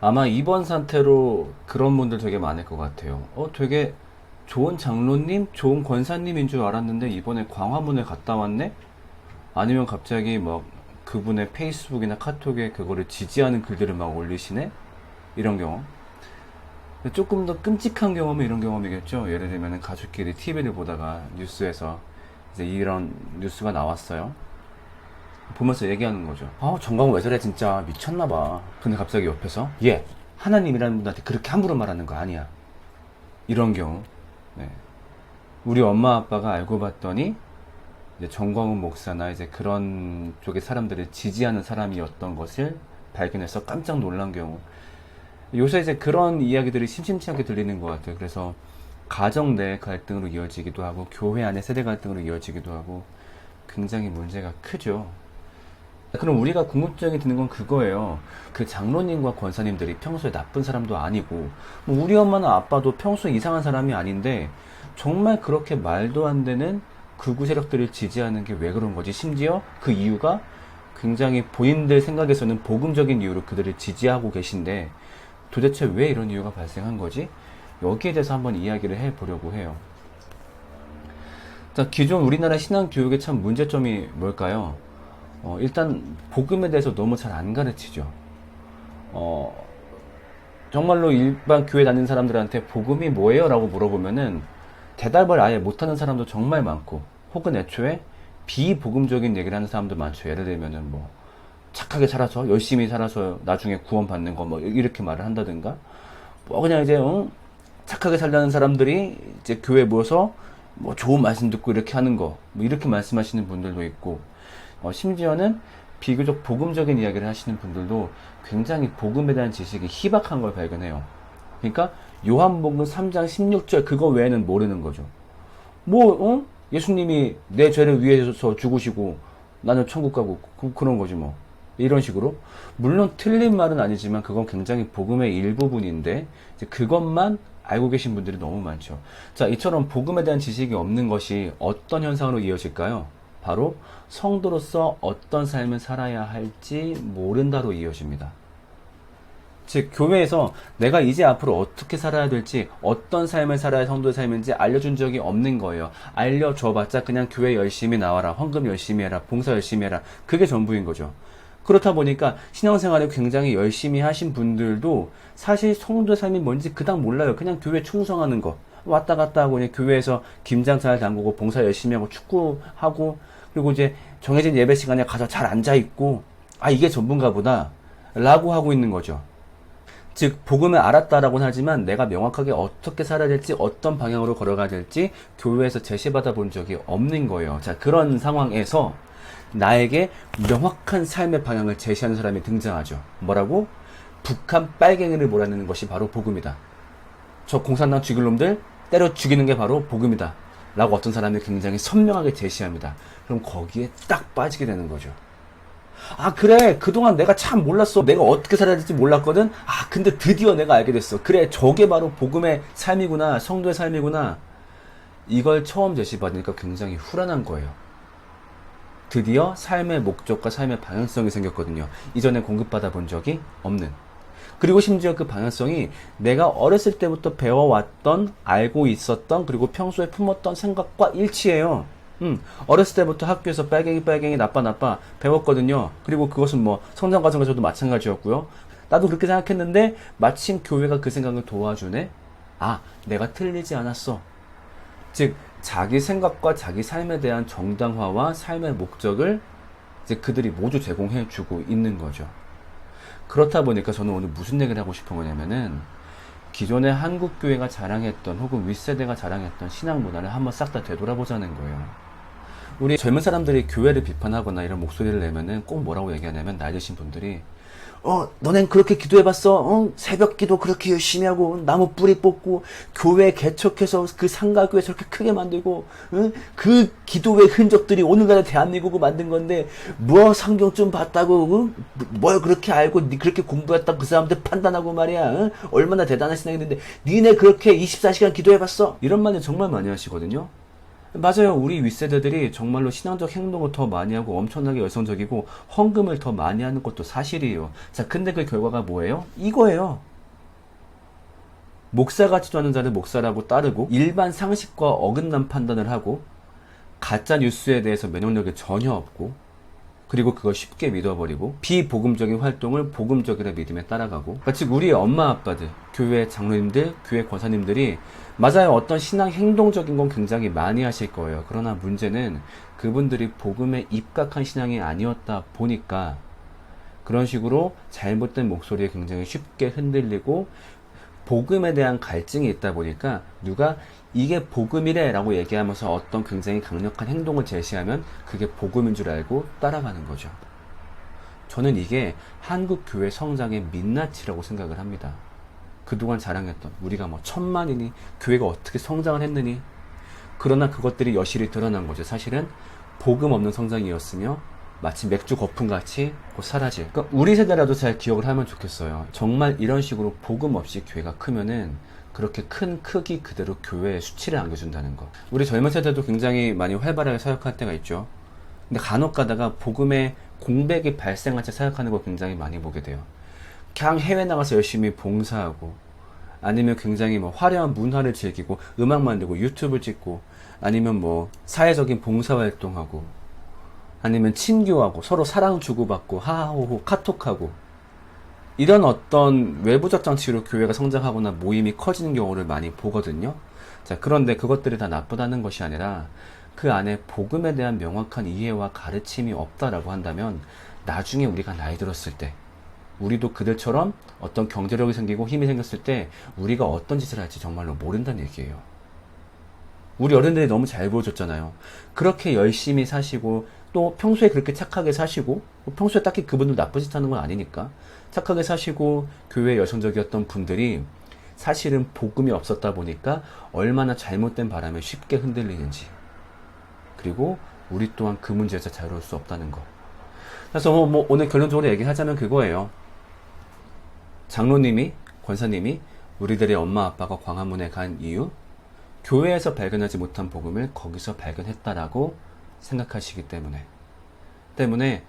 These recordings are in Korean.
아마 이번 상태로 그런 분들 되게 많을 것 같아요. 되게 좋은 장로님, 좋은 권사님인 줄 알았는데 이번에 광화문에 갔다 왔네? 아니면 갑자기 막 그분의 페이스북이나 카톡에 그거를 지지하는 글들을 막 올리시네? 이런 경험. 조금 더 끔찍한 경험은 이런 경험이겠죠. 예를 들면 가족끼리 TV를 보다가 뉴스에서 이제 이런 뉴스가 나왔어요. 보면서 얘기하는 거죠. 정광훈 왜 저래 진짜 미쳤나봐. 근데 갑자기 옆에서 얘 하나님이라는 분한테 그렇게 함부로 말하는 거 아니야. 이런 경우. 네. 우리 엄마 아빠가 알고 봤더니 이제 정광훈 목사나 이제 그런 쪽의 사람들을 지지하는 사람이었던 것을 발견해서 깜짝 놀란 경우. 요새 이제 그런 이야기들이 심심치 않게 들리는 것 같아요. 그래서 가정 내 갈등으로 이어지기도 하고 교회 안에 세대 갈등으로 이어지기도 하고 굉장히 문제가 크죠. 그럼 우리가 궁금증이 드는 건 그거예요. 그 장로님과 권사님들이 평소에 나쁜 사람도 아니고, 뭐 우리 엄마나 아빠도 평소에 이상한 사람이 아닌데, 정말 그렇게 말도 안 되는 극우 세력들을 지지하는 게 왜 그런 거지? 심지어 그 이유가 굉장히 본인들 생각에서는 복음적인 이유로 그들을 지지하고 계신데, 도대체 왜 이런 이유가 발생한 거지? 여기에 대해서 한번 이야기를 해보려고 해요. 자, 기존 우리나라 신앙 교육의 참 문제점이 뭘까요? 일단 복음에 대해서 너무 잘 안 가르치죠. 정말로 일반 교회 다니는 사람들한테 복음이 뭐예요? 라고 물어보면은 대답을 아예 못하는 사람도 정말 많고, 혹은 애초에 비복음적인 얘기를 하는 사람도 많죠. 예를 들면은 뭐 착하게 살아서 열심히 살아서 나중에 구원 받는 거 뭐 이렇게 말을 한다든가, 뭐 그냥 이제 착하게 살려는 사람들이 이제 교회에 모여서 뭐 좋은 말씀 듣고 이렇게 하는 거 뭐 이렇게 말씀하시는 분들도 있고, 심지어는 비교적 복음적인 이야기를 하시는 분들도 굉장히 복음에 대한 지식이 희박한 걸 발견해요. 그러니까 요한복음 3장 16절 그거 외에는 모르는 거죠. 예수님이 내 죄를 위해서 죽으시고 나는 천국 가고 그런 거지 뭐. 이런 식으로. 물론 틀린 말은 아니지만 그건 굉장히 복음의 일부분인데 이제 그것만 알고 계신 분들이 너무 많죠. 자, 이처럼 복음에 대한 지식이 없는 것이 어떤 현상으로 이어질까요? 바로 성도로서 어떤 삶을 살아야 할지 모른다로 이어집니다. 즉, 교회에서 내가 이제 앞으로 어떻게 살아야 될지, 어떤 삶을 살아야 성도의 삶인지 알려준 적이 없는 거예요. 알려줘봤자 그냥 교회 열심히 나와라, 헌금 열심히 해라, 봉사 열심히 해라, 그게 전부인 거죠. 그렇다 보니까 신앙생활을 굉장히 열심히 하신 분들도 사실 성도의 삶이 뭔지 그닥 몰라요. 그냥 교회 충성하는 거. 왔다 갔다 하고 그냥 교회에서 김장 잘 담그고 봉사 열심히 하고 축구하고, 그리고 이제 정해진 예배 시간에 가서 잘 앉아있고, 이게 전부인가 보다 라고 하고 있는 거죠. 즉 복음을 알았다라고는 하지만 내가 명확하게 어떻게 살아야 될지, 어떤 방향으로 걸어가야 될지 교회에서 제시받아 본 적이 없는 거예요. 자, 그런 상황에서 나에게 명확한 삶의 방향을 제시하는 사람이 등장하죠. 뭐라고? 북한 빨갱이를 몰아내는 것이 바로 복음이다. 저 공산당 죽일 놈들 때려 죽이는 게 바로 복음이다 라고 어떤 사람이 굉장히 선명하게 제시합니다. 그럼 거기에 딱 빠지게 되는 거죠. 그래, 그동안 내가 참 몰랐어. 내가 어떻게 살아야 될지 몰랐거든. 근데 드디어 내가 알게 됐어. 그래, 저게 바로 복음의 삶이구나, 성도의 삶이구나. 이걸 처음 제시받으니까 굉장히 후련한 거예요. 드디어 삶의 목적과 삶의 방향성이 생겼거든요. 이전에 공급받아 본 적이 없는. 그리고 심지어 그 방향성이 내가 어렸을 때부터 배워왔던, 알고 있었던, 그리고 평소에 품었던 생각과 일치해요. 어렸을 때부터 학교에서 빨갱이 나빠 배웠거든요. 그리고 그것은 뭐 성장 과정에서도 마찬가지였고요. 나도 그렇게 생각했는데 마침 교회가 그 생각을 도와주네. 내가 틀리지 않았어. 즉 자기 생각과 자기 삶에 대한 정당화와 삶의 목적을 이제 그들이 모두 제공해주고 있는 거죠. 그렇다 보니까 저는 오늘 무슨 얘기를 하고 싶은 거냐면은, 기존의 한국교회가 자랑했던 혹은 윗세대가 자랑했던 신앙 문화를 한번 싹 다 되돌아보자는 거예요. 우리 젊은 사람들이 교회를 비판하거나 이런 목소리를 내면은 꼭 뭐라고 얘기하냐면, 나이 드신 분들이 너넨 그렇게 기도해봤어? 새벽 기도 그렇게 열심히 하고 나무 뿌리 뽑고 교회 개척해서 그 상가교회 저렇게 크게 만들고, 그 기도의 흔적들이 오늘날의 대한민국을 만든 건데 뭐 성경 좀 봤다고 뭘 그렇게 알고 그렇게 공부했다고 그 사람들 판단하고 말이야. 얼마나 대단한 신앙인데 니네 그렇게 24시간 기도해봤어? 이런 말을 정말 많이 하시거든요. 맞아요. 우리 윗세대들이 정말로 신앙적 행동을 더 많이 하고 엄청나게 열성적이고 헌금을 더 많이 하는 것도 사실이에요. 자, 근데 그 결과가 뭐예요? 이거예요. 목사 같지도 않은 자를 목사라고 따르고 일반 상식과 어긋난 판단을 하고 가짜 뉴스에 대해서 면역력이 전혀 없고 그리고 그걸 쉽게 믿어버리고 비복음적인 활동을 복음적이라 믿음에 따라가고 그러니까 즉 우리의 엄마 아빠들, 교회 장로님들, 교회 권사님들이 맞아요. 어떤 신앙 행동적인 건 굉장히 많이 하실 거예요. 그러나 문제는 그분들이 복음에 입각한 신앙이 아니었다 보니까 그런 식으로 잘못된 목소리에 굉장히 쉽게 흔들리고 복음에 대한 갈증이 있다 보니까 누가 이게 복음이래 라고 얘기하면서 어떤 굉장히 강력한 행동을 제시하면 그게 복음인 줄 알고 따라가는 거죠. 저는 이게 한국 교회 성장의 민낯이라고 생각을 합니다. 그동안 자랑했던 우리가 뭐 1000만이니 교회가 어떻게 성장을 했느니 그러나 그것들이 여실히 드러난 거죠. 사실은 복음 없는 성장이었으며 마치 맥주 거품같이 곧 사라질. 그러니까 우리 세대라도 잘 기억을 하면 좋겠어요. 정말 이런 식으로 복음 없이 교회가 크면은 그렇게 큰 크기 그대로 교회에 수치를 안겨준다는 거. 우리 젊은 세대도 굉장히 많이 활발하게 사역할 때가 있죠. 근데 간혹 가다가 복음의 공백이 발생한 채 사역하는 걸 굉장히 많이 보게 돼요. 그냥 해외 나가서 열심히 봉사하고 아니면 굉장히 뭐 화려한 문화를 즐기고 음악 만들고 유튜브 찍고 아니면 뭐 사회적인 봉사활동하고 아니면 친교하고 서로 사랑 주고받고 하하호호 카톡하고 이런 어떤 외부적 장치로 교회가 성장하거나 모임이 커지는 경우를 많이 보거든요. 자, 그런데 그것들이 다 나쁘다는 것이 아니라 그 안에 복음에 대한 명확한 이해와 가르침이 없다라고 한다면 나중에 우리가 나이 들었을 때 우리도 그들처럼 어떤 경제력이 생기고 힘이 생겼을 때 우리가 어떤 짓을 할지 정말로 모른다는 얘기예요. 우리 어른들이 너무 잘 보여줬잖아요. 그렇게 열심히 사시고 또 평소에 그렇게 착하게 사시고 평소에 딱히 그분들 나쁜 짓 하는 건 아니니까 착하게 사시고 교회에 열성적이었던 분들이 사실은 복음이 없었다 보니까 얼마나 잘못된 바람에 쉽게 흔들리는지 그리고 우리 또한 그 문제에서 자유로울 수 없다는 거. 그래서 뭐 오늘 결론적으로 얘기하자면 그거예요. 장로님이 권사님이 우리들의 엄마 아빠가 광화문에 간 이유 교회에서 발견하지 못한 복음을 거기서 발견했다라고 생각하시기 때문에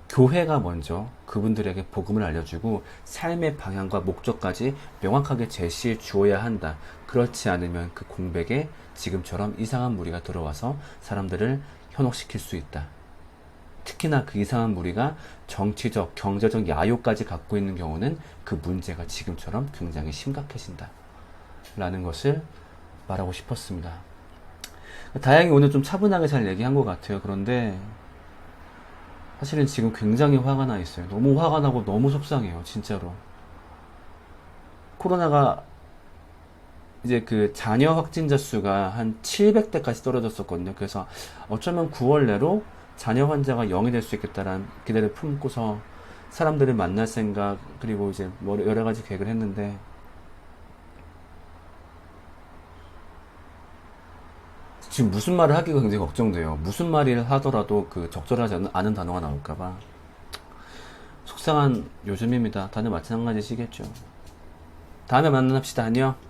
교회가 먼저 그분들에게 복음을 알려주고 삶의 방향과 목적까지 명확하게 제시해 주어야 한다. 그렇지 않으면 그 공백에 지금처럼 이상한 무리가 들어와서 사람들을 현혹시킬 수 있다. 특히나 그 이상한 무리가 정치적, 경제적 야욕까지 갖고 있는 경우는 그 문제가 지금처럼 굉장히 심각해진다. 라는 것을 말하고 싶었습니다. 다행히 오늘 좀 차분하게 잘 얘기한 것 같아요. 그런데 사실은 지금 굉장히 화가 나 있어요. 너무 화가 나고 너무 속상해요. 진짜로. 코로나가 이제 그 자녀 확진자 수가 한 700대까지 떨어졌었거든요. 그래서 어쩌면 9월 내로 자녀 환자가 0이 될 수 있겠다라는 기대를 품고서 사람들을 만날 생각 그리고 이제 뭐 여러 가지 계획을 했는데 지금 무슨 말을 하기가 굉장히 걱정돼요. 무슨 말을 하더라도 그 적절하지 않은 단어가 나올까봐 속상한 요즘입니다. 다들 마찬가지시겠죠. 다음에 만납시다. 안녕.